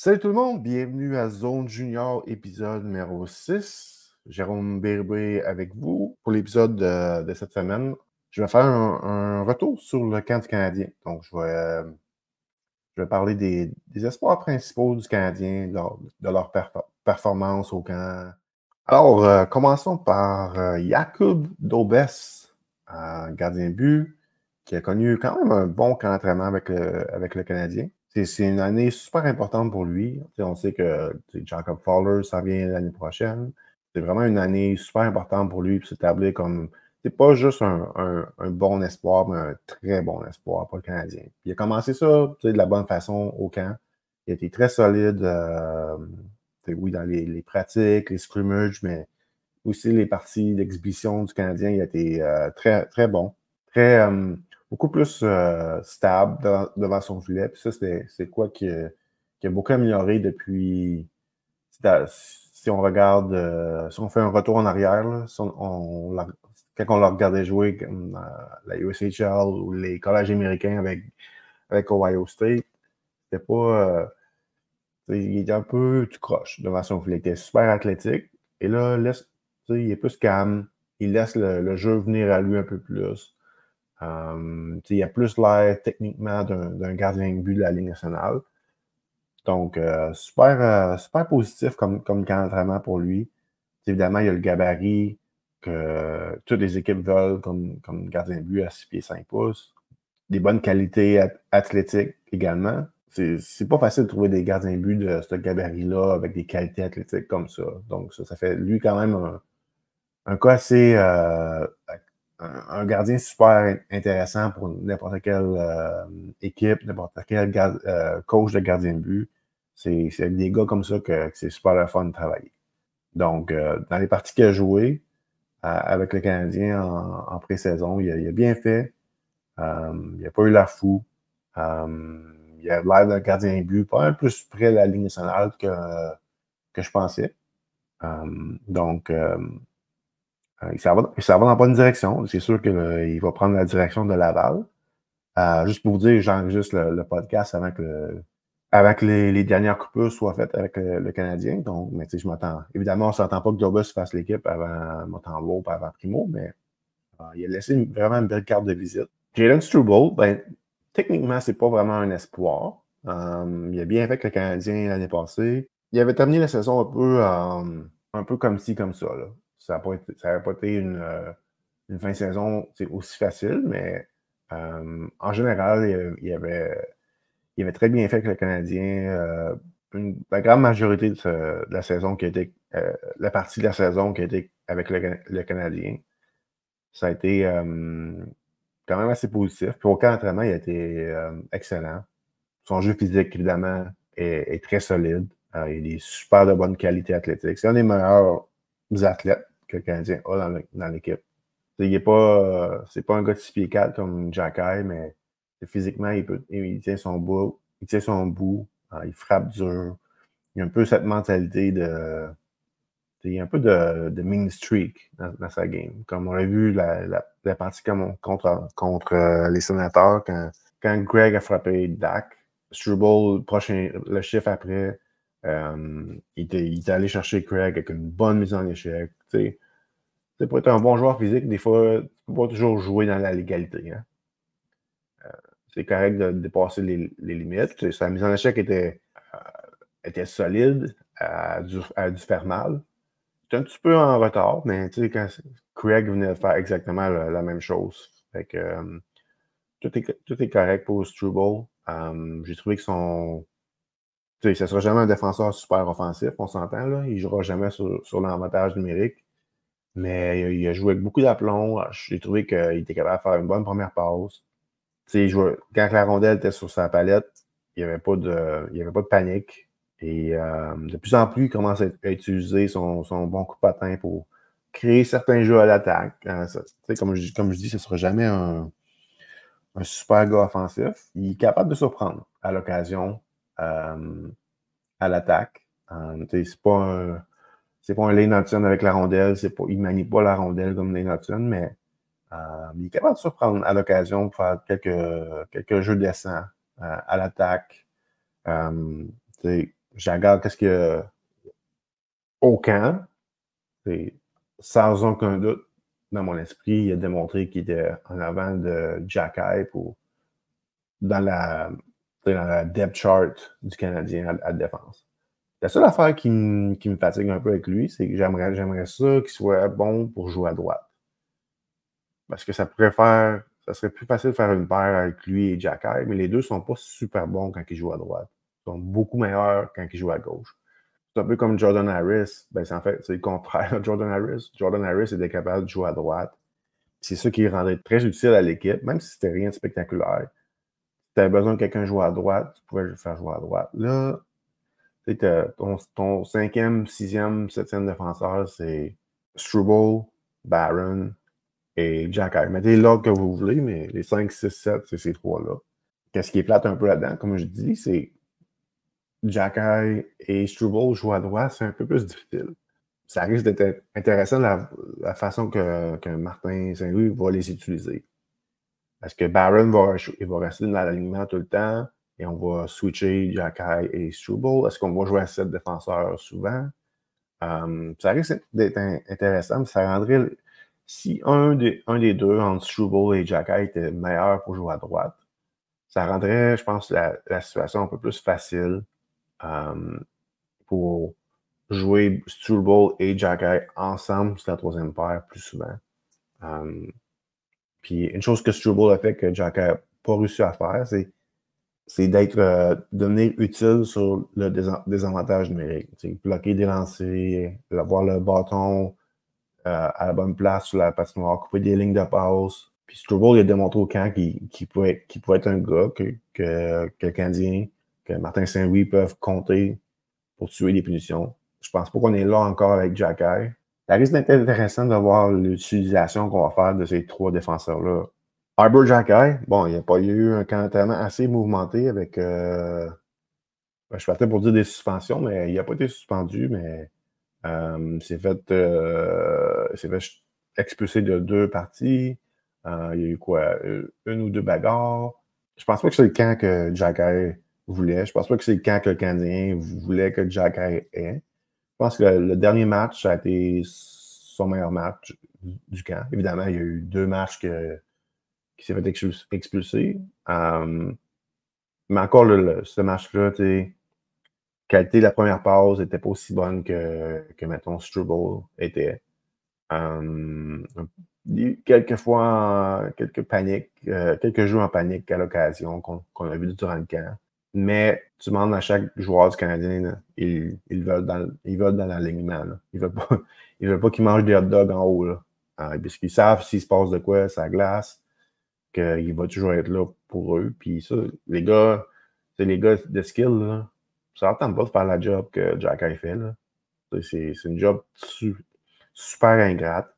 Salut tout le monde, bienvenue à Zone Junior, épisode numéro 6. Jérôme Bérubé avec vous pour l'épisode de cette semaine. Je vais faire un retour sur le camp du Canadien. Donc, je vais parler des espoirs principaux du Canadien lors de leur performance au camp. Alors, commençons par Jakub Dobes, gardien de but, qui a connu quand même un bon camp d'entraînement avec le Canadien. C'est une année super importante pour lui. On sait que Jacob Fowler, ça vient l'année prochaine. C'est vraiment une année super importante pour lui, puis s'établir comme. C'est pas juste un bon espoir, mais un très bon espoir pour le Canadien. Il a commencé ça de la bonne façon au camp. Il a été très solide, oui, dans les pratiques, les scrimmages, mais aussi les parties d'exhibition du Canadien. Il a été très, très bon. Très, beaucoup plus stable devant son filet. Puis ça, c'est quoi qui a beaucoup amélioré depuis. Si on regarde, si on fait un retour en arrière, là, quand on l'a regardé jouer comme la USHL ou les collèges américains avec Ohio State, c'était pas. Il était un peu tout croche devant son filet. Il était super athlétique. Et là, il est plus calme. Il laisse le jeu venir à lui un peu plus. Il a plus l'air techniquement d'un gardien de but de la Ligue nationale. Donc, super positif comme camp d'entraînement pour lui. Évidemment, il y a le gabarit que toutes les équipes veulent comme gardien de but à 6 pieds 5 pouces. Des bonnes qualités athlétiques également. C'est pas facile de trouver des gardiens de but de ce gabarit-là avec des qualités athlétiques comme ça. Donc, ça fait lui quand même un cas assez. Un gardien super intéressant pour n'importe quelle équipe, n'importe quel coach de gardien de but. C'est des gars comme ça que c'est super le fun de travailler. Donc, dans les parties qu'il a jouées avec le Canadien en pré-saison, il a bien fait. Il n'a pas eu l'air fou. Il a l'air d'un gardien de but pas un plus près de la Ligue nationale que je pensais. Donc, il s'en va dans la bonne direction. C'est sûr qu'il va prendre la direction de Laval. Juste pour vous dire, j'enregistre le podcast avant que les dernières coupures soient faites avec le Canadien. Donc, mais je m'attends. Évidemment, on ne s'entend pas que Dobus fasse l'équipe avant Montembeault et avant Primo, mais il a laissé vraiment une belle carte de visite. Jalen Struble, ben, techniquement, c'est pas vraiment un espoir. Il a bien fait avec le Canadien l'année passée. Il avait terminé la saison un peu comme ci, comme ça. Là. Ça n'avait pas été une fin de saison aussi facile, mais en général, il avait très bien fait avec le Canadien. La grande majorité de la saison qui a été, la partie de la saison qui a été avec le Canadien, ça a été quand même assez positif. Puis au camp d'entraînement, il a été excellent. Son jeu physique, évidemment, est très solide. Il a des super de bonne qualité athlétique. C'est un des meilleurs athlètes que le Canadien a dans l'équipe. C'est pas un gars de 6 pieds 4 comme Jacky, mais physiquement, il tient son bout. Il tient son bout. Il frappe dur. Il a un peu cette mentalité il y a un peu de mean streak dans sa game. Comme on l'a vu la partie contre les Sénateurs, quand Greg a frappé Dak, Struble, le chiffre après, il était allé chercher Craig avec une bonne mise en échec. Pour être un bon joueur physique, des fois, tu ne peux pas toujours jouer dans la légalité. Hein? C'est correct de dépasser les limites. Sa mise en échec était solide, elle a dû faire mal. C'est un petit peu en retard, mais quand Craig venait de faire exactement la même chose. Fait que, tout est correct pour Struble. J'ai trouvé que ça ne sera jamais un défenseur super offensif, on s'entend. Là. Il ne jouera jamais sur l'avantage numérique. Mais il a joué avec beaucoup d'aplomb. J'ai trouvé qu'il était capable de faire une bonne première passe. Quand la rondelle était sur sa palette, il n'y avait pas de panique. Et de plus en plus, il commence à utiliser son bon coup de patin pour créer certains jeux à l'attaque. Comme je dis, ce ne sera jamais un super gars offensif. Il est capable de surprendre à l'occasion à l'attaque. C'est pas un Lane Hudson avec la rondelle. Il ne manie pas la rondelle comme Lane Hudson, mais il est capable de surprendre à l'occasion pour faire quelques jeux décents à l'attaque. je regarde qu'est-ce qu'il y a au camp. C'est sans aucun doute, dans mon esprit, il a démontré qu'il était en avant de Jack Hype ou dans la depth chart du Canadien à défense. La seule affaire qui me fatigue un peu avec lui, c'est que j'aimerais ça qu'il soit bon pour jouer à droite. Parce que ça serait plus facile de faire une paire avec lui et Jack Hype, mais les deux sont pas super bons quand ils jouent à droite. Ils sont beaucoup meilleurs quand ils jouent à gauche. C'est un peu comme Jordan Harris. Ben, en fait, c'est le contraire de Jordan Harris. Jordan Harris était capable de jouer à droite. C'est ça qui le rendait très utile à l'équipe, même si c'était rien de spectaculaire. Si tu avais besoin que quelqu'un joue à droite, tu pouvais le faire jouer à droite. Là, ton cinquième, sixième, septième défenseur, c'est Struble, Barron et Jack Hype. Mettez l'ordre que vous voulez, mais les 5, 6, 7, c'est ces trois-là. Qu'est-ce qui est plate un peu là-dedans, comme je dis, c'est Jack Hype et Struble jouent à droite, c'est un peu plus difficile. Ça risque d'être intéressant la façon que Martin Saint-Louis va les utiliser. Parce que Barron il va rester dans l'alignement tout le temps et on va switcher Jacky et Struble. Est-ce qu'on va jouer à 7 défenseurs souvent? Ça risque d'être intéressant, mais ça rendrait. Si un des deux, entre Struble et Jacky, était meilleur pour jouer à droite, ça rendrait, je pense, la situation un peu plus facile pour jouer Struble et Jacky ensemble sur la troisième paire plus souvent. Puis une chose que Struble a fait que Jacky n'a pas réussi à faire, c'est devenir utile sur le désavantage numérique. Bloquer des lancers, avoir le bâton à la bonne place sur la patinoire, couper des lignes de passe. Puis Struble, il a démontré au camp qu'il pouvait être un gars que le Canadien, que Martin Saint-Louis peuvent compter pour tuer des punitions. Je pense pas qu'on est là encore avec Jacky. Ça risque d'être intéressant de voir l'utilisation qu'on va faire de ces trois défenseurs-là. Arbor Jacky, bon, il n'y a pas eu un camp d'entraînement assez mouvementé avec. Je partais pour dire des suspensions, mais il n'a pas été suspendu, mais il s'est fait expulser de 2 parties. Il y a eu quoi? Une ou deux bagarres. Je pense pas que c'est le camp que Jacky voulait. Je pense pas que c'est le camp que le Canadien voulait que Jacky ait. Je pense que le dernier match, ça a été son meilleur match du camp. Évidemment, il y a eu 2 matchs qui s'est fait expulser. Mais encore, ce match-là, qualité de la première pause n'était pas aussi bonne que mettons, Struble était. Quelques fois, quelques paniques, quelques jeux en panique à l'occasion qu'on a vu durant le camp. Mais tu demandes à chaque joueur du Canadien, là, ils veulent dans l'alignement. Ils veulent pas qu'ils mangent des hot dogs en haut. Là. Parce qu'ils savent s'il se passe de quoi, ça glace, qu'il va toujours être là pour eux. Puis ça, les gars de skill, là, ça n'entend pas de faire la job que Jack a fait. Là. C'est une job super ingrate.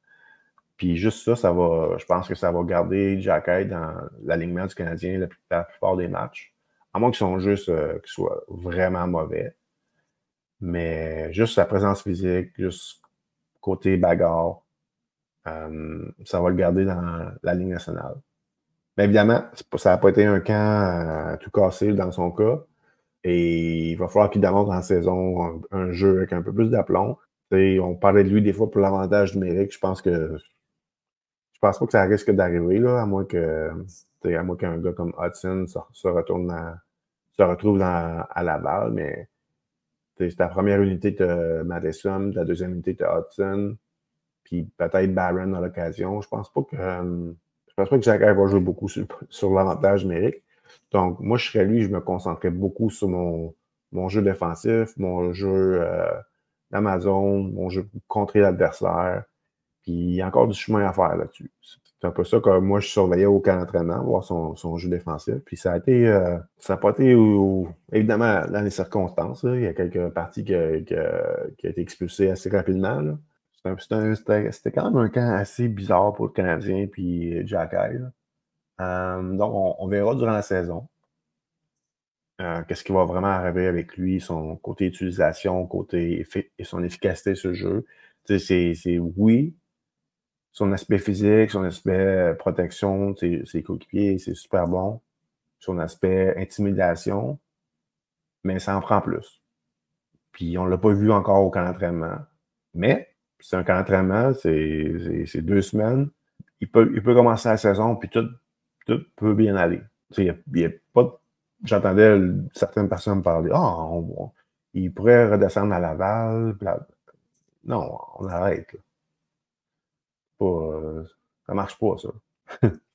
Puis juste ça, je pense que ça va garder Jacky dans l'alignement du Canadien la plupart des matchs. À moins qu'ils soient vraiment mauvais. Mais juste sa présence physique, juste côté bagarre, ça va le garder dans la Ligue nationale. Mais évidemment, ça n'a pas été un camp tout cassé dans son cas. Et il va falloir qu'il démontre en saison un jeu avec un peu plus d'aplomb. On parlait de lui des fois pour l'avantage numérique. Je pense pas que ça risque d'arriver, là, à moins qu'un gars comme Hudson se retrouve à Laval, mais c'est ta première unité de Madison, ta deuxième unité de Hudson, puis peut-être Barron à l'occasion. Je pense pas que Jacky va jouer beaucoup sur l'avantage numérique. Donc, moi, je serais lui, je me concentrais beaucoup sur mon jeu défensif, mon jeu d'Amazon, mon jeu pour contrer l'adversaire. Puis il y a encore du chemin à faire là-dessus. C'est un peu ça que moi, je surveillais au camp d'entraînement, voir son jeu défensif. Puis ça n'a pas été, évidemment, dans les circonstances. Là, il y a quelques parties qui a été expulsées assez rapidement. Là. C'était quand même un camp assez bizarre pour le Canadien puis Jacky. Donc, on verra durant la saison qu'est-ce qui va vraiment arriver avec lui, son côté utilisation, et son efficacité sur le jeu. C'est oui, son aspect physique, son aspect protection, ses coéquipiers, c'est super bon. Son aspect intimidation, mais ça en prend plus. Puis on ne l'a pas vu encore au camp d'entraînement. Mais c'est un camp d'entraînement, c'est 2 semaines. Il peut commencer la saison, puis tout peut bien aller. Il y a pas de... J'entendais certaines personnes parler, il pourrait redescendre à Laval. Non, on arrête. Ça marche pas, ça.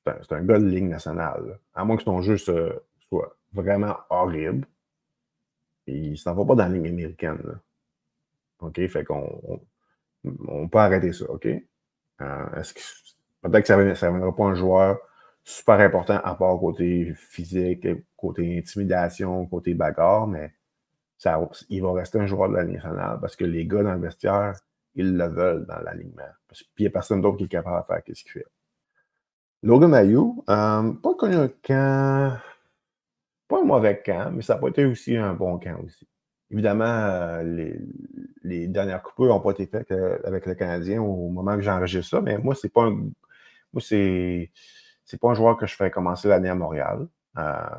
C'est un gars de Ligue nationale. Là. À moins que ton jeu soit vraiment horrible. Il s'en va pas dans la Ligue américaine. Là. OK? Fait on peut arrêter ça, OK? Peut-être que ça ne viendra pas un joueur super important à part côté physique, côté intimidation, côté bagarre, mais il va rester un joueur de la Ligue nationale parce que les gars dans le vestiaire, ils le veulent dans l'alignement. Puis il n'y a personne d'autre qui est capable de faire ce qu'il fait. Logan Mailloux, pas connu un camp, pas un mauvais camp, mais ça n'a pas été aussi un bon camp aussi. Évidemment, les dernières coupures n'ont pas été faites avec le Canadien au moment que j'enregistre ça, mais moi, c'est pas un joueur que je fais commencer l'année à Montréal.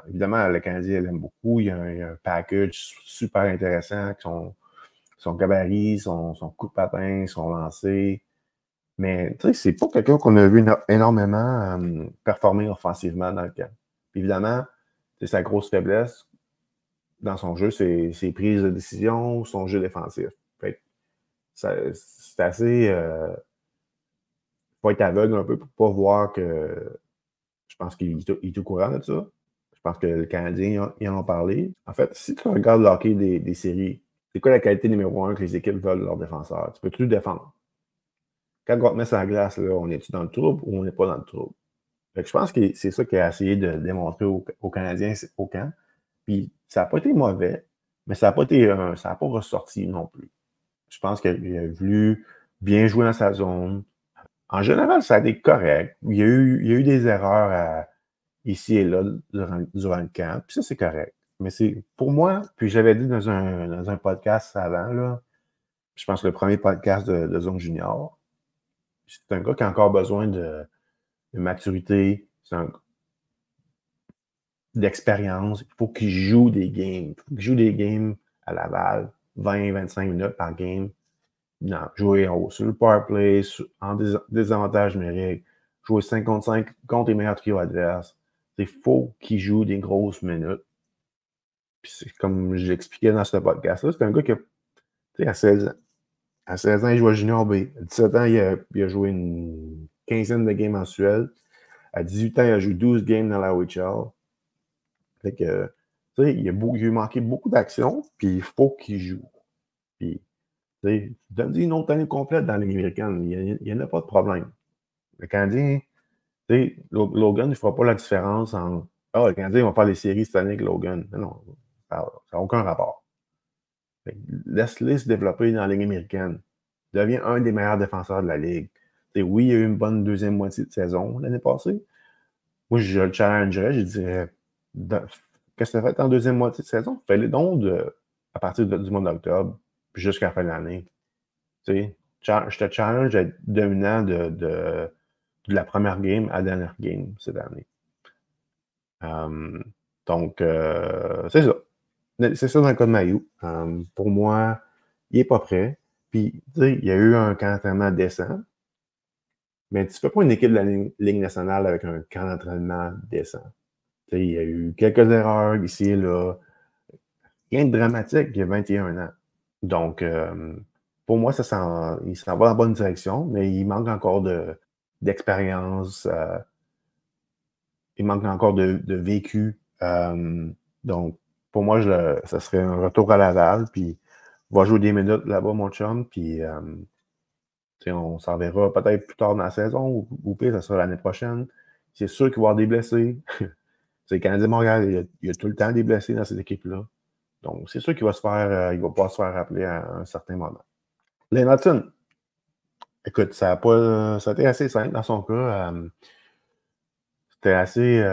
Évidemment, le Canadien l'aime beaucoup. Il y a un package super intéressant avec son gabarit, son coup de patin, son lancer. Mais tu sais, c'est pas quelqu'un qu'on a vu énormément performer offensivement dans le camp. Puis évidemment, c'est sa grosse faiblesse dans son jeu, c'est ses prises de décision, son jeu défensif. Fait c'est assez... faut être aveugle un peu pour pas voir que... Je pense qu'il est au courant de ça. Je pense que le Canadien, ils en ont parlé. En fait, si tu regardes le hockey des séries, c'est quoi la qualité numéro 1 que les équipes veulent de leurs défenseurs? Tu peux-tu le défendre? Quand on te met sur la glace, là, on est-tu dans le trouble ou on n'est pas dans le trouble? Fait que je pense que c'est ça qu'il a essayé de démontrer aux Canadiens au camp. Puis ça n'a pas été mauvais, mais ça n'a pas ressorti non plus. Je pense qu'il a voulu bien jouer dans sa zone. En général, ça a été correct. Il y a eu des erreurs ici et là durant le camp, puis ça, c'est correct. Mais c'est pour moi, puis j'avais dit dans un podcast avant, là, je pense que le premier podcast de Zone Junior, c'est un gars qui a encore besoin de maturité, d'expérience. Il faut qu'il joue des games. Il faut qu'il joue des games à Laval, 20-25 minutes par game. Non, jouer sur le power play, en désavantage numérique, jouer 5 contre 5 contre les meilleurs trios adverses. Il faut qu'il joue des grosses minutes. Puis comme je l'expliquais dans ce podcast-là, c'est un gars qui a 16 ans. À 16 ans, il joue à Junior B. À 17 ans, il a joué une quinzaine de games mensuels. À 18 ans, il a joué 12 games dans la OHL. Fait que, tu sais, il a manqué beaucoup d'actions, puis il faut qu'il joue. Puis, tu sais, donne-lui une autre année complète dans la Ligue américaine. Il n'y en a pas de problème. Le Canadien, tu sais, Logan, il ne fera pas la différence en le Canadien va faire les séries cette année avec Logan. Non, ça n'a aucun rapport. Laisse-les se développer dans la Ligue américaine. Devient un des meilleurs défenseurs de la Ligue. Tu sais, oui, il y a eu une bonne deuxième moitié de saison l'année passée. Moi, je le challengerais, je dirais qu'est-ce que tu as fait en deuxième moitié de saison? Fais-le donc à partir du mois d'octobre, puis jusqu'à la fin de l'année. Tu sais, je te challenge à être dominant de la première game à la dernière game cette année. Donc, c'est ça. C'est ça dans le cas de Mailloux. Pour moi, il n'est pas prêt. Puis, tu sais, il y a eu un camp d'entraînement décent. Mais tu ne fais pas une équipe de la Ligue nationale avec un camp d'entraînement décent. Tu sais, il y a eu quelques erreurs ici et là. Rien de dramatique, il y a 21 ans. Donc, pour moi, il s'en va dans la bonne direction, mais il manque encore d'expérience. Il manque encore de vécu. Donc, pour moi, ça serait un retour à Laval, puis on va jouer des minutes là-bas, mon chum, puis on s'en verra peut-être plus tard dans la saison, ou pire, ça sera l'année prochaine. C'est sûr qu'il va y avoir des blessés. C'est le Canadien Montréal, il y a tout le temps des blessés dans cette équipe-là. Donc, c'est sûr qu'il va pas se faire rappeler à un certain moment. Lane Hutton, écoute, ça a été assez simple dans son cas. C'était assez...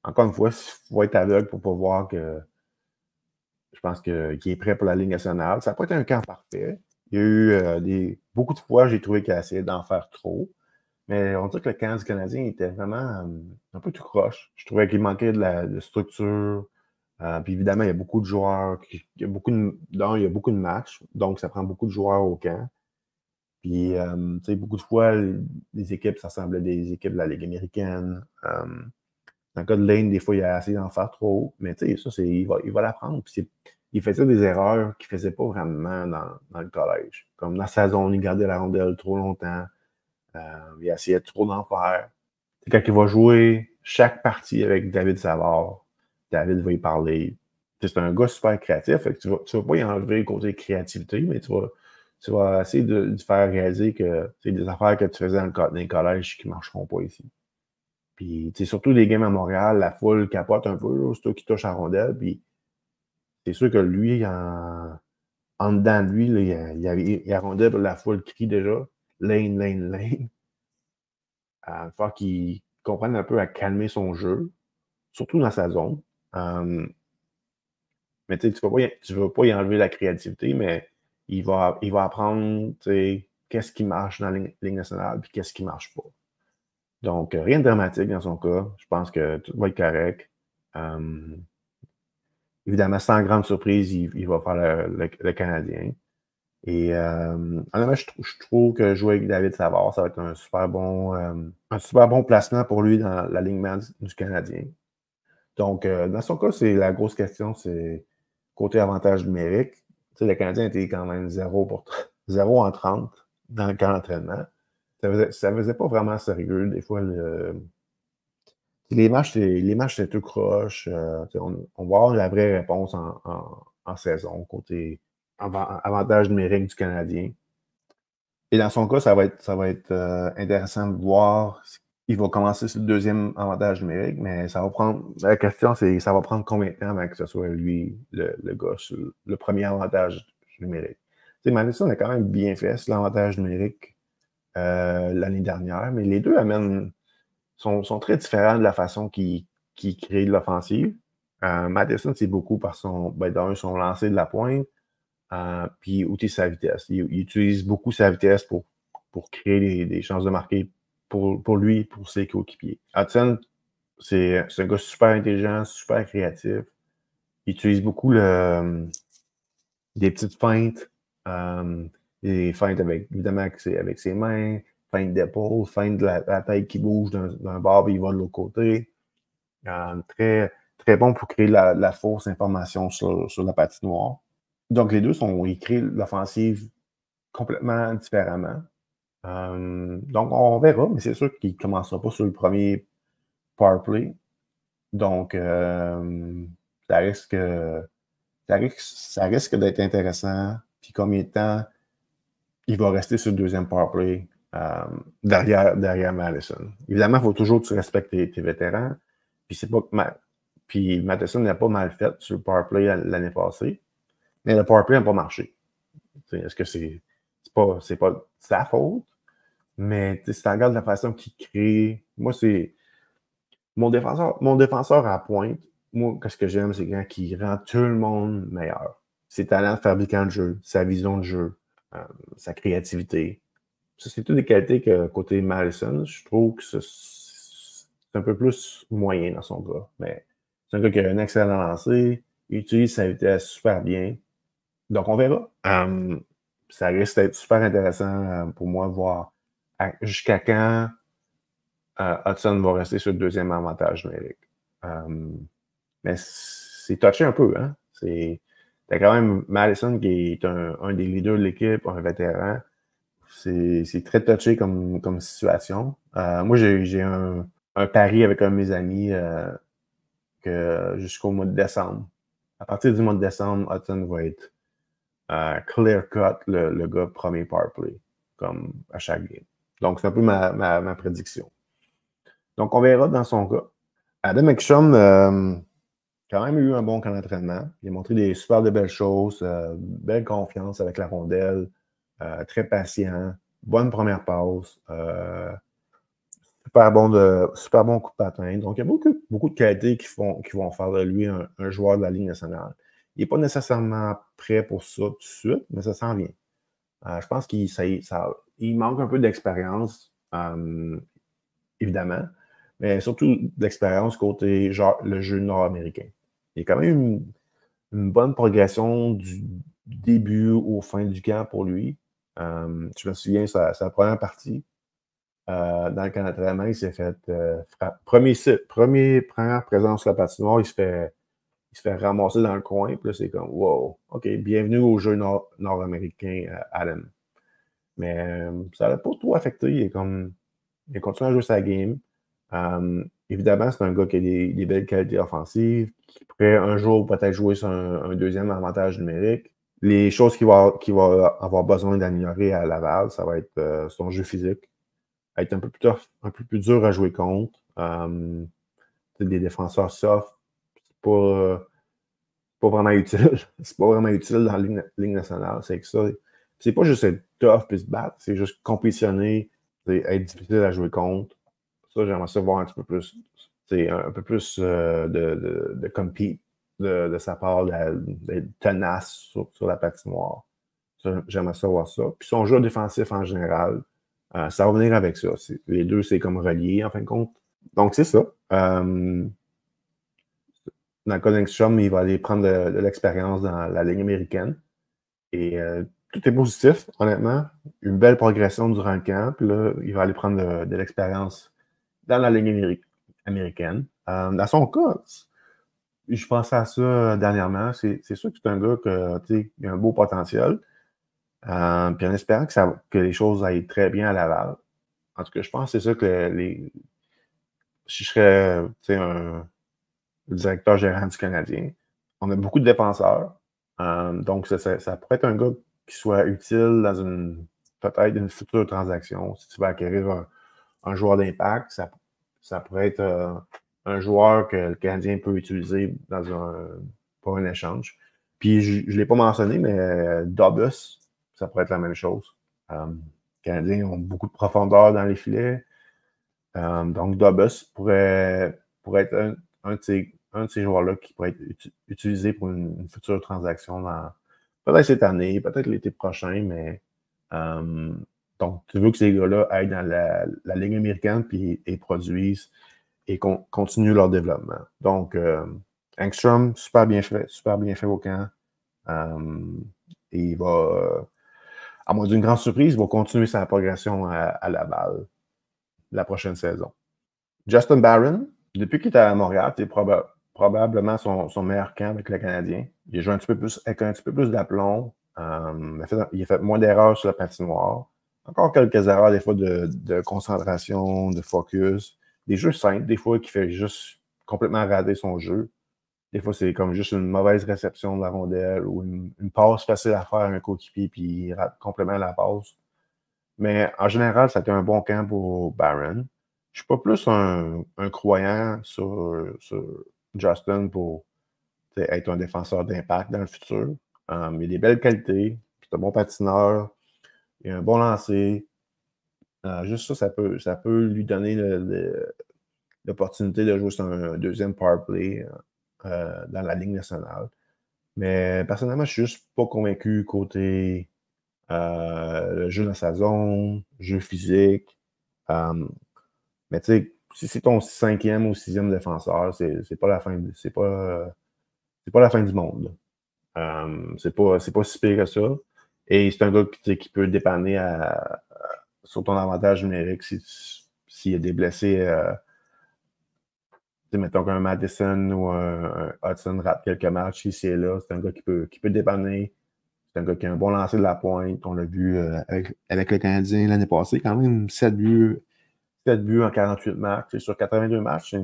encore une fois, il faut être aveugle pour pas voir que je pense qu'il est prêt pour la Ligue nationale. Ça n'a pas été un camp parfait. Il y a eu beaucoup de fois, j'ai trouvé qu'il a essayé d'en faire trop. Mais on dirait que le camp du Canadien était vraiment un peu tout croche. Je trouvais qu'il manquait de structure, Puis évidemment, il y a beaucoup de joueurs, il y a beaucoup de matchs, donc ça prend beaucoup de joueurs au camp. Puis, tu sais, beaucoup de fois, les équipes, ça ressemble à des équipes de la Ligue américaine. Dans le cas de Lane, des fois, il a essayé d'en faire trop, mais tu sais, ça, il va l'apprendre. Puis il faisait des erreurs qu'il ne faisait pas vraiment dans le collège. Comme dans sa zone, il gardait la rondelle trop longtemps. Il essayait trop d'en faire. C'est quand il va jouer chaque partie avec David Savard, David va y parler. C'est un gars super créatif, fait que tu vas pas y enlever le côté créativité, mais tu vas essayer de faire réaliser que c'est des affaires que tu faisais dans les collèges qui ne marcheront pas ici. Puis, surtout les games à Montréal, la foule capote un peu, c'est toi qui touches à la rondelle, puis c'est sûr que lui, en dedans de lui, là, il y a la rondelle, puis la foule crie déjà « Lane, Lane, Lane ». Il faut qu'il comprenne un peu à calmer son jeu, surtout dans sa zone. Mais tu ne vas pas y enlever la créativité, mais il va apprendre qu'est-ce qui marche dans la Ligue nationale et qu'est-ce qui ne marche pas. Donc, rien de dramatique dans son cas. Je pense que tout va être correct. Évidemment, sans grande surprise, il va faire le Canadien. Et honnêtement, je trouve que jouer avec David Savard, ça va être un super bon placement pour lui dans l'alignement du Canadien. Donc, dans son cas, c'est la grosse question, c'est côté avantage numérique. Tu sais, le Canadien était quand même 0 en 30 dans le camp d'entraînement. Ça faisait pas vraiment sérieux. Des fois, les matchs, c'est tout croche. On va avoir la vraie réponse en saison, côté avantage numérique du Canadien. Et dans son cas, ça va être intéressant de voir. Il va commencer sur le deuxième avantage numérique, mais ça va prendre. La question, c'est ça va prendre combien de temps avant que ce soit lui, le gars, sur le premier avantage numérique. Tu sais, Madison a quand même bien fait sur l'avantage numérique l'année dernière, mais les deux sont très différents de la façon qu'il crée de l'offensive. Madison, c'est beaucoup par son lancer de la pointe, puis aussi sa vitesse. Il utilise beaucoup sa vitesse pour créer des chances de marquer pour lui et pour ses coéquipiers. Hudson, c'est un gars super intelligent, super créatif. Il utilise beaucoup des petites feintes. Des feintes évidemment avec ses mains, feintes d'épaule, feintes de la tête qui bouge d'un bord et il va de l'autre côté. Très, très bon pour créer la fausse information sur la patinoire. Donc, les deux ils créent l'offensive complètement différemment. Donc, on verra, mais c'est sûr qu'il ne commencera pas sur le premier power play. Donc, ça risque d'être intéressant. Puis combien de temps il va rester sur le deuxième power play derrière Madison. Évidemment, il faut toujours que tu respectes tes vétérans. Puis c'est pas puis Madison n'a pas mal fait sur le power play l'année passée. Mais le power play n'a pas marché. Est-ce que c'est pas sa faute? Mais si tu regardes la façon qu'il crée, moi, c'est mon défenseur à pointe. Moi, ce que j'aime, c'est quand il rend tout le monde meilleur. Ses talents de fabricant de jeu, sa vision de jeu, sa créativité. Ça, c'est toutes des qualités que côté Madison, je trouve que c'est un peu plus moyen dans son cas. Mais c'est un gars qui a un excellent lancer, il utilise sa vitesse super bien. Donc, on verra. Ça risque d'être super intéressant pour moi de voir jusqu'à quand Hudson va rester sur le deuxième avantage numérique. Mais c'est touché un peu, hein? T'as quand même Madison qui est un des leaders de l'équipe, un vétéran. C'est très touché comme situation. Moi, j'ai un pari avec un de mes amis que jusqu'au mois de décembre. À partir du mois de décembre, Hudson va être clear cut le gars premier power play, comme à chaque game. Donc, c'est un peu ma prédiction. Donc, on verra dans son cas. Adam Ekstrom, quand même eu un bon camp d'entraînement. Il a montré des super de belles choses, belle confiance avec la rondelle, très patient, bonne première passe, super bon coup de patin. Donc, il y a beaucoup de qualités qui vont faire de lui un joueur de la Ligue nationale. Il n'est pas nécessairement prêt pour ça tout de suite, mais ça s'en vient. Je pense qu'il manque un peu d'expérience, évidemment, mais surtout d'expérience côté genre le jeu nord-américain. il y a quand même une bonne progression du début au fin du camp pour lui. Je me souviens, sa première partie, dans le camp d'entraînement, il s'est fait première présence sur la patinoire, il se fait ramasser dans le coin, puis là, c'est comme wow, OK, bienvenue au jeu nord-américain, Adam. Mais ça l'a pas trop affecté. Il a continué à jouer sa game. Évidemment, c'est un gars qui a des belles qualités offensives, qui pourrait un jour peut-être jouer sur un deuxième avantage numérique. Les choses qu'il va avoir besoin d'améliorer à Laval, ça va être son jeu physique, être un peu plus tough, un peu plus dur à jouer contre. Des défenseurs soft, c'est pas vraiment utile. C'est pas vraiment utile dans la Ligue nationale. C'est que ça. C'est pas juste être tough puis se battre, c'est juste compétitionner, être difficile à jouer contre. Ça, j'aimerais ça voir un petit peu plus. C'est un peu plus de compete de sa part, d'être tenace sur la patinoire. Ça, j'aimerais ça voir ça. Puis son jeu défensif en général, ça va venir avec ça. Les deux, c'est comme relié en fin de compte. Donc, c'est ça. Dans le cas d'Engstrom, il va aller prendre de l'expérience dans la Ligue américaine. Et tout est positif, honnêtement. Une belle progression durant le camp. Puis là, il va aller prendre de l'expérience dans la Ligue américaine. Dans son cas, je pensais à ça dernièrement. C'est sûr que c'est un gars qui a un beau potentiel. Puis en espérant que les choses aillent très bien à Laval. En tout cas, je pense que c'est ça que si je serais le directeur gérant du Canadien, on a beaucoup de défenseurs. Donc, ça pourrait être un gars qui soit utile dans peut-être une future transaction. Si tu veux acquérir un joueur d'impact, ça pourrait être un joueur que le Canadien peut utiliser pour un échange. Puis, je ne l'ai pas mentionné, mais Dobus, ça pourrait être la même chose. Les Canadiens ont beaucoup de profondeur dans les filets. Donc, Dobus pourrait être un de ces joueurs-là qui pourrait être utilisé pour une future transaction peut-être cette année, peut-être l'été prochain, mais donc, tu veux que ces gars-là aillent dans la Ligue américaine et produisent et continuent leur développement. Donc, Engstrom, super bien fait au camp. Et il va, à moins d'une grande surprise, il va continuer sa progression à Laval la prochaine saison. Justin Barron, depuis qu'il est à Montréal, c'est probablement son meilleur camp avec le Canadien. Il a joué avec un petit peu plus d'aplomb. Il a fait moins d'erreurs sur la patinoire. Encore quelques erreurs, des fois, de concentration, de focus. Des jeux simples, des fois, qui fait juste complètement rater son jeu. Des fois, c'est comme juste une mauvaise réception de la rondelle ou une passe facile à faire à un coéquipier, puis il rate complètement la passe. Mais en général, ça a été un bon camp pour Barron. Je suis pas plus un croyant sur Justin pour être un défenseur d'impact dans le futur. Il a des belles qualités, c'est un bon patineur, il a un bon lancer. Juste ça peut lui donner l'opportunité de jouer sur un deuxième power play dans la Ligue nationale. Mais personnellement, je suis juste pas convaincu côté le jeu dans sa zone, jeu physique. Mais tu sais, si c'est ton cinquième ou sixième défenseur, c'est pas la fin, c'est pas la fin du monde. C'est pas si pire que ça. Et c'est un gars qui peut dépanner sur ton avantage numérique s'il y a des blessés. Mettons qu'un Madison ou un Hudson rate quelques matchs ici et là. C'est un gars qui peut dépanner. C'est un gars qui a un bon lancer de la pointe. On l'a vu avec le Canadien l'année passée. Quand même 7 buts en 48 matchs. Et sur 82 matchs,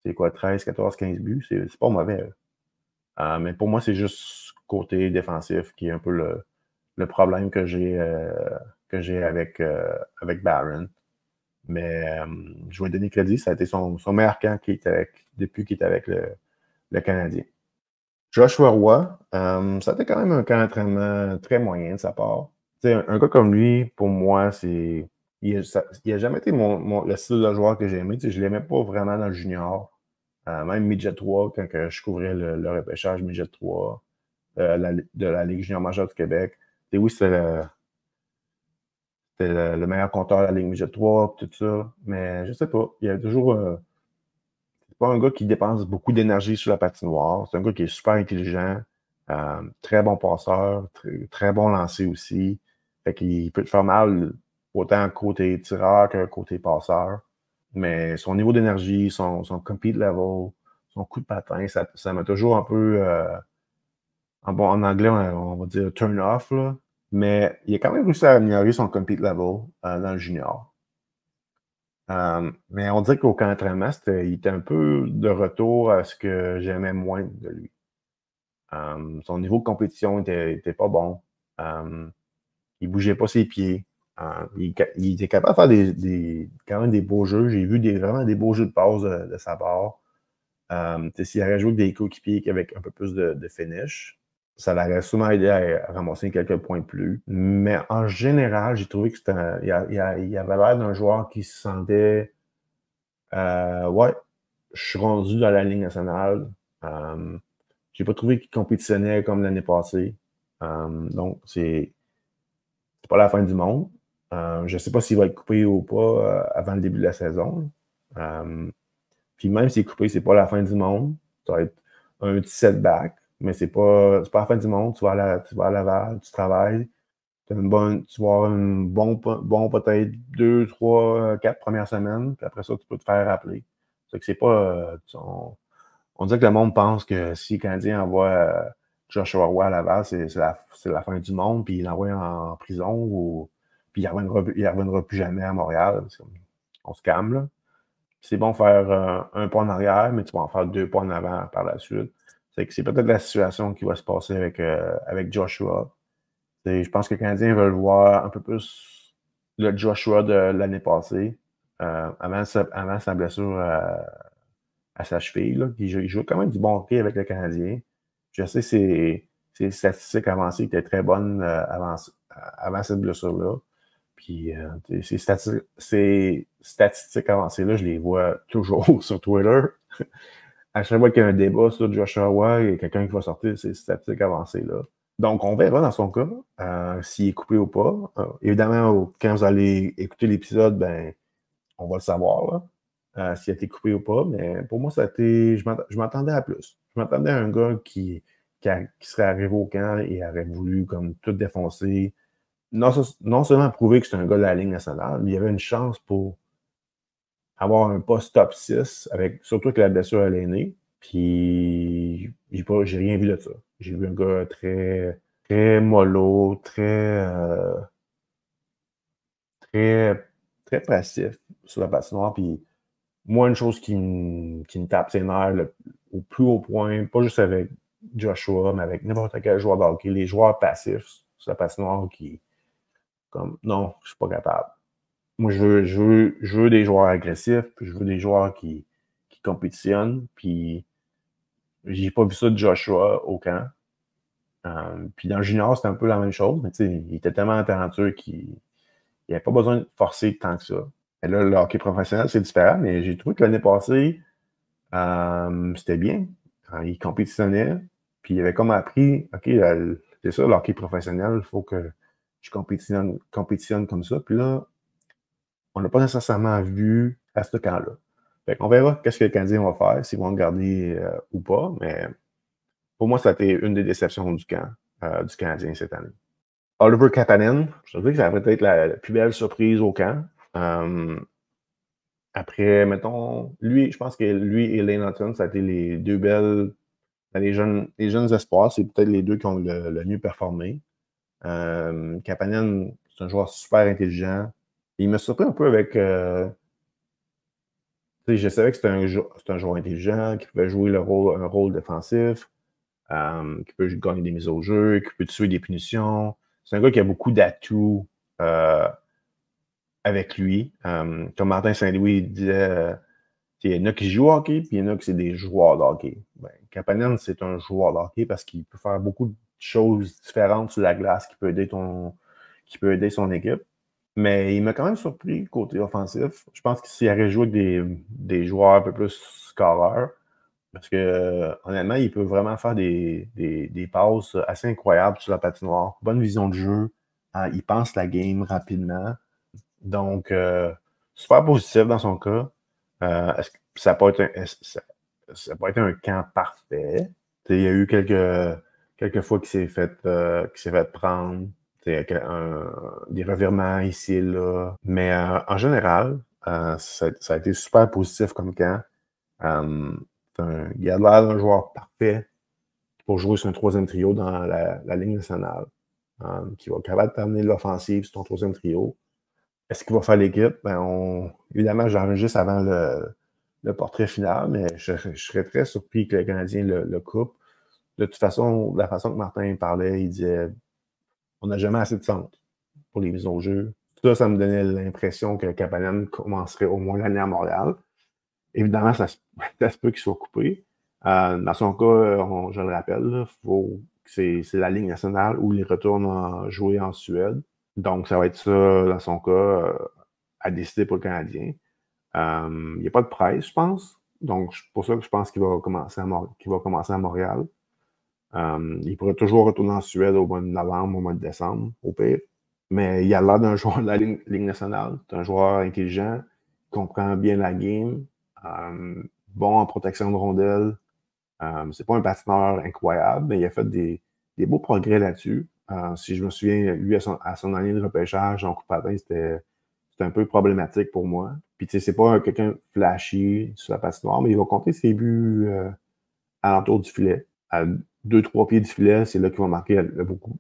c'est quoi, 13, 14, 15 buts? C'est pas mauvais. Mais pour moi, c'est juste côté défensif qui est un peu le problème que j'ai avec Barron. Mais je vais donner crédit, ça a été son meilleur camp depuis qu'il était avec le Canadien. Joshua Roy, ça a été quand même un camp d'entraînement très moyen de sa part. Un gars comme lui, pour moi, il a jamais été le style de joueur que j'ai aimé. Je ne l'aimais pas vraiment dans le junior. Même Midget 3, quand je couvrais le repêchage Midget 3 de la Ligue junior majeure du Québec. Oui, c'était le meilleur compteur de la Ligue Midget 3, tout ça. Mais je sais pas. Il y avait toujours pas un gars qui dépense beaucoup d'énergie sur la patinoire. C'est un gars qui est super intelligent, très bon passeur, très bon lancer aussi. Fait qu'il peut te faire mal autant côté tireur que côté passeur. Mais son niveau d'énergie, son compete level, son coup de patin, ça m'a toujours un peu, en anglais, on va dire turn off, là. Mais il a quand même réussi à améliorer son compete level dans le junior. Mais on dirait qu'au camp d'entraînement, il était un peu de retour à ce que j'aimais moins de lui. Son niveau de compétition était pas bon. Il bougeait pas ses pieds. Il était capable de faire quand même des beaux jeux. J'ai vu vraiment des beaux jeux de passe de sa part. S'il avait joué avec des coéquipiers avec un peu plus de finish, ça l'aurait sûrement aidé à ramasser quelques points de plus. Mais en général, j'ai trouvé que il avait l'air d'un joueur qui se sentait ouais, je suis rendu dans la Ligue nationale. J'ai pas trouvé qu'il compétitionnait comme l'année passée. Donc, c'est pas la fin du monde. Je sais pas s'il va être coupé ou pas avant le début de la saison. Puis même s'il est coupé, c'est pas la fin du monde. Ça va être un petit setback, mais c'est pas la fin du monde. Tu vas à Laval, tu travailles, tu vas avoir un bon peut-être 2, 3, 4 premières semaines, puis après ça, tu peux te faire rappeler. C'est que c'est pas. On dirait que le monde pense que si le Canadien envoie Joshua Roy à Laval, c'est la fin du monde, puis il l'envoie en prison, puis il ne reviendra plus jamais à Montréal. On se calme, là. C'est bon de faire un pas en arrière, mais tu vas en faire 2 pas en avant par la suite. C'est peut-être la situation qui va se passer avec Joshua. Je pense que les Canadiens veulent voir un peu plus le Joshua de l'année passée, avant sa blessure à sa cheville. Là. Il joue quand même du bon hockey avec le Canadien. Je sais que ses statistiques avancées étaient très bonnes avant cette blessure-là. Puis ces statistiques avancées-là, je les vois toujours sur Twitter. À chaque fois qu'il y a un débat sur Joshua Roy, il y a quelqu'un qui va sortir ces statistiques avancées-là. Donc, on verra dans son cas s'il est coupé ou pas. Évidemment, quand vous allez écouter l'épisode, ben, on va le savoir s'il a été coupé ou pas. Mais pour moi, je m'attendais à plus. Je m'attendais à un gars qui serait arrivé au camp et aurait voulu comme tout défoncer. Non seulement prouver que c'est un gars de la Ligue nationale, mais il y avait une chance pour avoir un poste top 6, surtout que la blessure elle est née. Puis, j'ai rien vu de ça. J'ai vu un gars très, très mollo, très, très passif sur la patinoire. Puis, moi, une chose qui me tape ses nerfs au plus haut point, pas juste avec Joshua, mais avec n'importe quel joueur de hockey, les joueurs passifs sur la patinoire comme, non, je suis pas capable. Moi, je veux des joueurs agressifs, puis je veux des joueurs qui compétitionnent, puis j'ai pas vu ça de Joshua au camp. Puis dans le junior, c'était un peu la même chose, mais tu sais, il était tellement talentueux qu'il n'avait pas besoin de forcer tant que ça. Et là, le hockey professionnel, c'est différent, mais j'ai trouvé que l'année passée, c'était bien. Il compétitionnait, puis il avait comme appris, OK, c'est ça, le hockey professionnel, il faut que je compétitionne comme ça. Puis là, on l'a pas nécessairement vu à ce camp-là. Fait qu'on verra qu'est-ce que les Canadiens vont faire, s'ils vont le garder ou pas, mais pour moi, ça a été une des déceptions du camp du Canadien cette année. Oliver Kapanen, je te dis que ça va peut-être la plus belle surprise au camp. Après, mettons, je pense que lui et Lane Hutton, ça a été les deux belles. Les jeunes espoirs, c'est peut-être les deux qui ont le mieux performé. Kapanen, c'est un joueur super intelligent. Il me surpris un peu avec. Je savais que c'était un joueur intelligent, qui pouvait jouer un rôle défensif, qui peut gagner des mises au jeu, qui peut tuer des punitions. C'est un gars qui a beaucoup d'atouts avec lui. Comme Martin Saint-Louis disait, il y en a qui jouent au hockey, puis il y en a qui c'est des joueurs de hockey. Ben, Kapanen, c'est un joueur de hockey parce qu'il peut faire beaucoup de choses différentes sur la glace qui peut aider son équipe. Mais il m'a quand même surpris côté offensif. Je pense que s'il aurait joué avec des joueurs un peu plus scoreurs, parce que honnêtement, il peut vraiment faire des passes assez incroyables sur la patinoire. Bonne vision de jeu. Il pense la game rapidement. Donc, super positif dans son cas. Ça peut être ça n'a pas été un camp parfait. Il y a eu quelques fois qu'il s'est fait prendre. Des revirements ici et là. Mais en général, ça a été super positif comme camp. Il a l'air d'un joueur parfait pour jouer sur un troisième trio dans la Ligue nationale, qui va être capable de terminer l'offensive sur ton troisième trio. Est-ce qu'il va faire l'équipe? Évidemment, j'arrive juste avant le portrait final, mais je serais très surpris que le Canadien le coupe. De toute façon, la façon que Martin parlait, il disait on n'a jamais assez de centre pour les mises au jeu. Ça me donnait l'impression que Kapanen commencerait au moins l'année à Montréal. Évidemment, ça se peut qu'il soit coupé. Dans son cas, je le rappelle, c'est la Ligue nationale où il retourne jouer en Suède. Donc, ça va être ça, dans son cas, à décider pour le Canadien. Il n'y a pas de presse, je pense. Donc, c'est pour ça que je pense qu'il va commencer à Montréal. Il pourrait toujours retourner en Suède au mois de novembre, au mois de décembre, au pire. Mais il a l'air d'un joueur de la Ligue nationale. C'est un joueur intelligent, comprend bien la game, bon en protection de rondelles. C'est pas un patineur incroyable, mais il a fait des beaux progrès là-dessus. Si je me souviens, lui, à son année de repêchage en coupe patin, c'était un peu problématique pour moi. Puis, tu sais, c'est pas quelqu'un flashy sur la patinoire, mais il va compter ses buts à l'entour du filet. À 2-3 pieds du filet, c'est là qu'il va marquer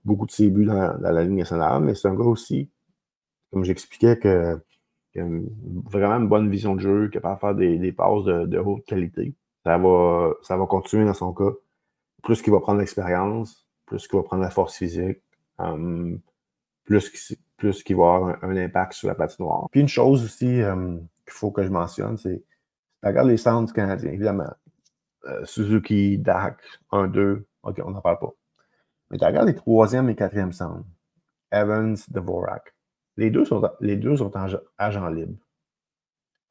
beaucoup de ses buts dans la Ligue nationale. Mais c'est un gars aussi, comme j'expliquais, qui a vraiment une bonne vision de jeu, qui est capable de faire des passes de haute qualité. Ça va continuer dans son cas. Plus qu'il va prendre l'expérience, plus qu'il va prendre la force physique, plus qu'il va avoir un impact sur la patinoire. Puis une chose aussi qu'il faut que je mentionne, c'est regarde les centres du Canadien, évidemment. Suzuki, Dak, 1-2, OK, on n'en parle pas. Mais tu regardes les troisième et quatrième centres. Evans, Dvorak. Les deux sont agents libres.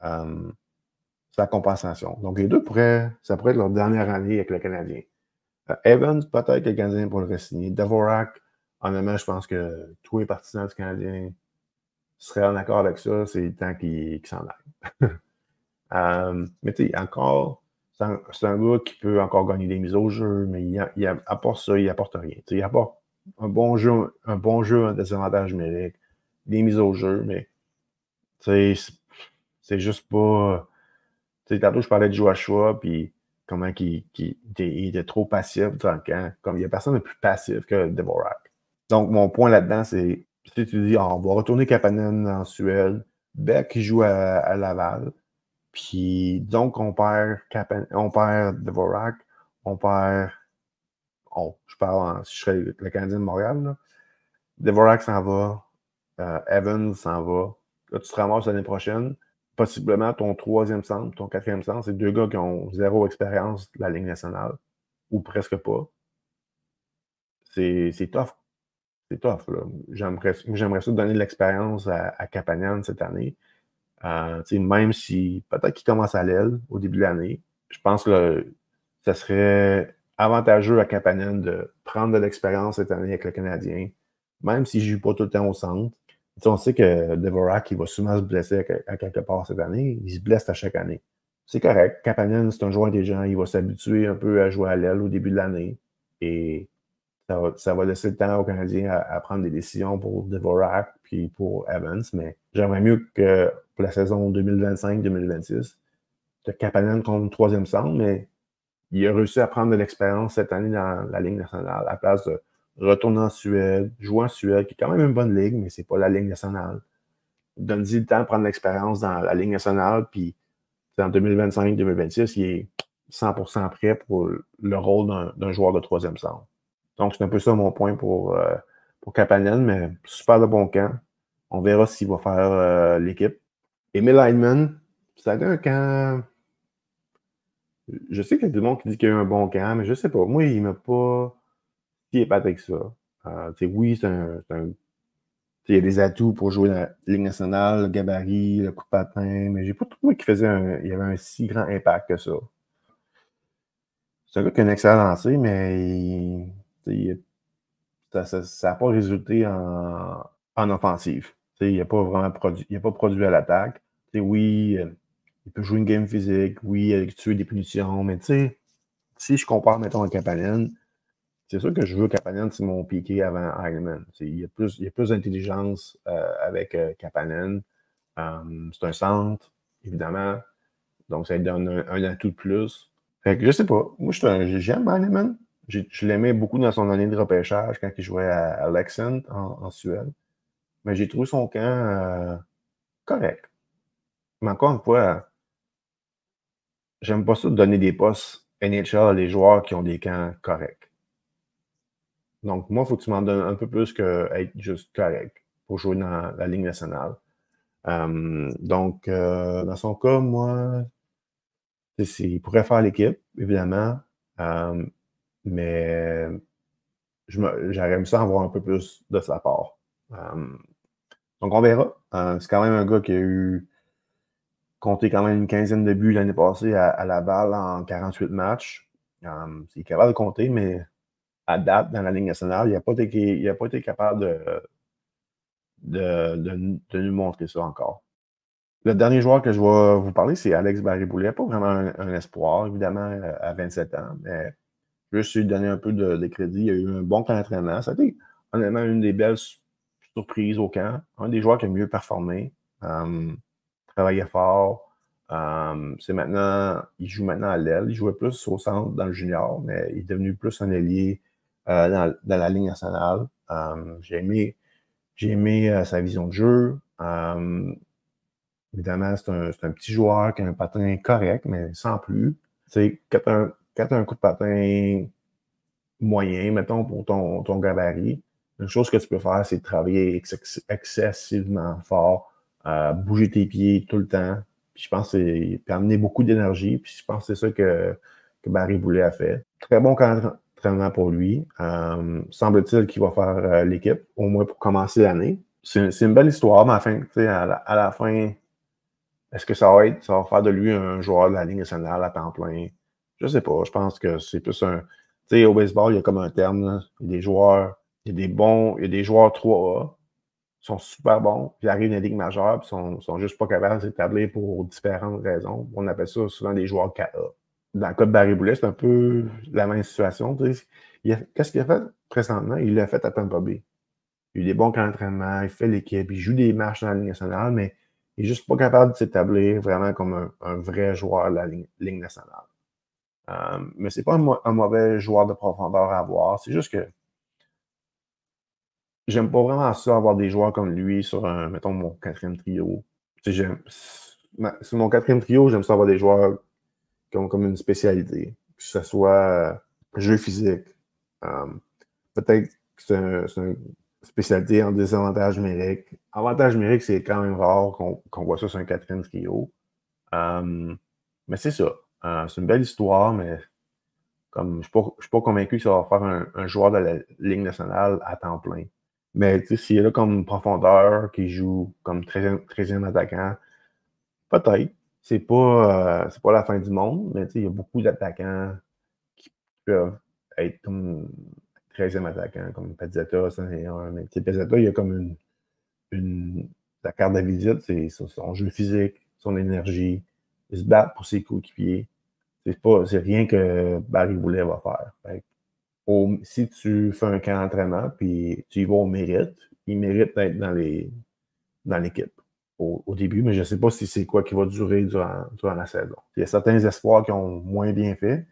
C'est la compensation. Donc, les deux ça pourrait être leur dernière année avec le Canadien. Evans, peut-être que le Canadien pour le re-signer. Dvorak, honnêtement, je pense que tous les partisans du Canadien seraient en accord avec ça. C'est le temps qu'il s'en aille. Mais tu sais, encore, c'est un gars qui peut encore gagner des mises au jeu, mais à part ça, il apporte rien. Tu sais, il apporte un bon jeu, un désavantage numérique, des mises au jeu, mais tu sais, c'est juste pas. Tu sais, tantôt, je parlais de Joshua, puis comment il était trop passif dans le camp. Comme il n'y a personne de plus passif que Dvorak. Donc, mon point là-dedans, c'est si tu dis, on va retourner Kapanen en Suède, Beck qui joue à Laval, puis donc on perd Dvorak, on perd. Je parle si je serais le Canadien de Montréal, là. Dvorak s'en va, Evans s'en va. Là, tu te ramasses l'année prochaine. Possiblement ton troisième centre, ton quatrième centre, c'est deux gars qui ont zéro expérience de la Ligue nationale, ou presque pas. C'est tough. C'est tough, là. J'aimerais ça donner de l'expérience à Kapanen cette année. Même si peut-être qu'il commence à l'aile au début de l'année, je pense que ça serait avantageux à Kapanen de prendre de l'expérience cette année avec le Canadien, même s'il ne joue pas tout le temps au centre. On sait que Dvorak, il va souvent se blesser à quelque part cette année. Il se blesse à chaque année. C'est correct. Kapanen, c'est un joueur intelligent. Il va s'habituer un peu à jouer à l'aile au début de l'année. Et ça va laisser le temps aux Canadiens à prendre des décisions pour Dvorak puis pour Evans. Mais j'aimerais mieux que pour la saison 2025-2026, que Kapanen compte troisième centre, mais il a réussi à prendre de l'expérience cette année dans la Ligue nationale, à la place de retourner en Suède, jouer en Suède, qui est quand même une bonne ligue, mais c'est pas la Ligue nationale. Donne-lui le temps de prendre l'expérience dans la Ligue nationale, puis en 2025-2026, il est 100% prêt pour le rôle d'un joueur de troisième centre. Donc, c'est un peu ça mon point pour Kapanen, mais super de bon camp. On verra s'il va faire l'équipe. Emil Heinemann, ça a été un camp. Je sais qu'il y a du monde qui dit qu'il y a eu un bon camp, mais je sais pas. Moi, il m'a pas. Il est pas avec ça. Oui, il y a des atouts pour jouer dans la Ligue nationale, le gabarit, le coup de patin, mais j'ai pas trouvé il y avait un si grand impact que ça. C'est un gars qui a un excellent lancer, mais ça n'a pas résulté en offensive. Il n'a pas vraiment produit à l'attaque. Oui, il peut jouer une game physique, oui, tuer des punitions, mais tu sais, si je compare, mettons, à Kapanen, c'est sûr que je veux Kapanen, c'est mon piqué avant Heinemann. Il y a plus d'intelligence avec Kapanen. C'est un centre, évidemment, donc ça lui donne un atout de plus. Fait que je sais pas. Moi, j'aime Heinemann. Je l'aimais beaucoup dans son année de repêchage quand il jouait à Leksand en Suède. Mais j'ai trouvé son camp correct. Mais encore une fois, j'aime pas ça de donner des postes NHL à des joueurs qui ont des camps corrects. Donc, moi, il faut que tu m'en donnes un peu plus qu'être juste correct pour jouer dans la Ligue nationale. Donc, dans son cas, moi, il pourrait faire l'équipe, évidemment, mais j'aurais aimé ça avoir un peu plus de sa part. Donc, on verra. C'est quand même un gars qui a compté quand même une quinzaine de buts l'année passée à Laval en 48 matchs. Il est capable de compter, mais à date, dans la Ligue nationale, il n'a pas été capable de nous montrer ça encore. Le dernier joueur que je vais vous parler, c'est Alex Barré-Boulet. Pas vraiment un espoir, évidemment, à 27 ans, mais juste lui donner un peu de crédit. Il a eu un bon camp d'entraînement. Ça a été, honnêtement, une des belles surprises au camp. Un des joueurs qui a mieux performé. Travaillait fort. Il joue maintenant à l'aile. Il jouait plus au centre dans le junior, mais il est devenu plus un ailier dans la Ligue nationale. J'ai aimé sa vision de jeu. Évidemment, c'est un petit joueur qui a un patin correct, mais sans plus. Tu sais, quand tu as un coup de patin moyen, mettons, pour ton gabarit, une chose que tu peux faire, c'est de travailler excessivement fort, bouger tes pieds tout le temps. Puis je pense que c'est peut amener beaucoup d'énergie. Puis je pense que c'est ça que Barré-Boulet a fait. Très bon entraînement pour lui. Semble-t-il qu'il va faire l'équipe, au moins pour commencer l'année. C'est une belle histoire, mais à la fin, est-ce que ça va faire de lui un joueur de la Ligue nationale à temps plein? Je sais pas. Je pense que c'est plus un. Tu sais, au baseball, il y a comme un terme, là. Il y a des joueurs, il y a des joueurs 3A, qui sont super bons, puis ils arrivent dans la Ligue majeure, puis sont juste pas capables de s'établir pour différentes raisons. On appelle ça souvent des joueurs 4A. Dans le cas de Barré-Boulet, c'est un peu la même situation. Tu sais. Qu'est-ce qu'il a fait présentement? Il l'a fait à Tampa Bay. Il a eu des bons camps d'entraînement, il fait l'équipe, il joue des matchs dans la Ligue nationale, mais il n'est juste pas capable de s'établir vraiment comme un vrai joueur de la Ligue nationale. Mais c'est pas un mauvais joueur de profondeur à avoir. C'est juste que j'aime pas vraiment ça avoir des joueurs comme lui sur mettons, mon quatrième trio. Tu sais, sur mon quatrième trio, j'aime ça avoir des joueurs qui ont comme une spécialité. Que ce soit jeu physique. Euh, Peut-être que c'est une spécialité en désavantage numérique. Avantage numérique, c'est quand même rare qu'on voit ça sur un quatrième trio. Mais c'est ça. C'est une belle histoire, mais comme je ne suis pas convaincu que ça va faire un joueur de la Ligue nationale à temps plein. Mais s'il est là comme profondeur, qui joue comme 13e attaquant, peut-être. C'est pas la fin du monde, mais il y a beaucoup d'attaquants qui peuvent être comme 13e attaquant, comme Pezzetta, ça c'est un. Mais Pezzetta, il y a comme la carte de visite, c'est son jeu physique, son énergie. Il se bat pour ses coéquipiers. C'est rien que Barré-Boulet va faire. Si tu fais un camp d'entraînement puis tu y vas au mérite, il mérite d'être dans l'équipe au début, mais je ne sais pas si c'est quoi qui va durer durant la saison. Il y a certains espoirs qui ont moins bien fait.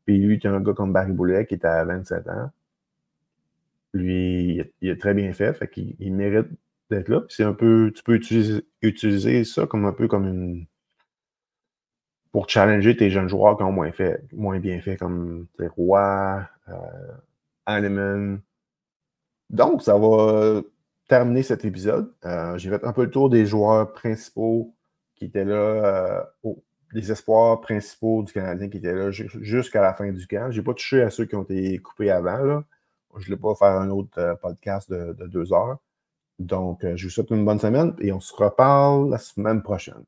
Puis lui, tu as un gars comme Barré-Boulet qui est à 27 ans. Lui, il a très bien fait, fait qu'il mérite d'être là. Puis c'est un peu, tu peux utiliser ça comme un peu comme pour challenger tes jeunes joueurs qui ont moins bien fait, comme Roy, Hanneman. Donc, ça va terminer cet épisode. J'ai fait un peu le tour des joueurs principaux qui étaient là, des espoirs principaux du Canadien qui étaient là jusqu'à la fin du camp. Je n'ai pas touché à ceux qui ont été coupés avant. Là. Je ne vais pas faire un autre podcast de 2 heures. Donc, je vous souhaite une bonne semaine et on se reparle la semaine prochaine.